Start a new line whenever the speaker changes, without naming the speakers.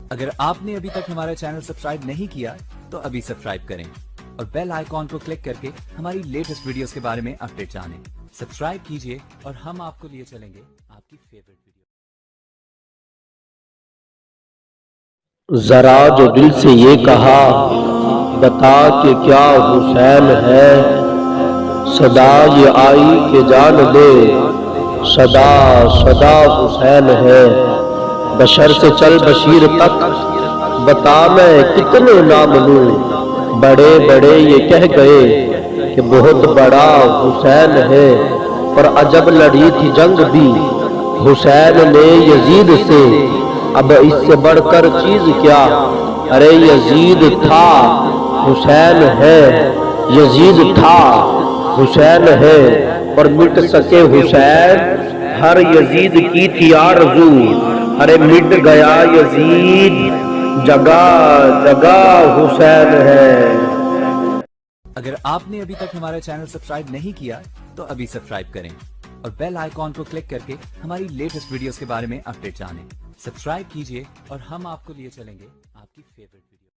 اگر آپ نے ابھی تک ہمارا چینل سبسکرائب نہیں کیا تو ابھی سبسکرائب کریں اور بیل آئیکن کو کلک کر کے ہماری لیٹسٹ ویڈیوز کے بارے میں اپڈیٹ جانیں۔ سبسکرائب کیجئے اور ہم آپ کو لیے چلیں گے آپ کی فیورٹ ویڈیو۔
ذرا جو دل سے یہ کہا بتا کہ کیا حسین ہے، صدا یہ آئی کہ جان دے صدا صدا حسین ہے۔ بشر سے چل بشیر تک بتا میں کتنے نام لوں، بڑے بڑے یہ کہہ گئے کہ بہت بڑا حسین ہے۔ پر عجب لڑی تھی جنگ بھی حسین نے یزید سے، اب اس سے بڑھ کر چیز کیا، ارے یزید تھا حسین ہے، یزید تھا حسین ہے۔ اور مٹ سکے حسین ہر یزید کی تھی آرزو، ارے مٹ گیا یزید جگہ جگہ حسین ہے۔
اگر آپ نے ابھی تک ہمارا چینل سبسکرائب نہیں کیا تو ابھی سبسکرائب کریں اور بیل آئیکن کو کلک کر کے ہماری لیٹسٹ ویڈیوز کے بارے میں اپڈیٹ جانیں۔ سبسکرائب کیجئے اور ہم آپ کو لیے چلیں گے آپ کی فیورٹ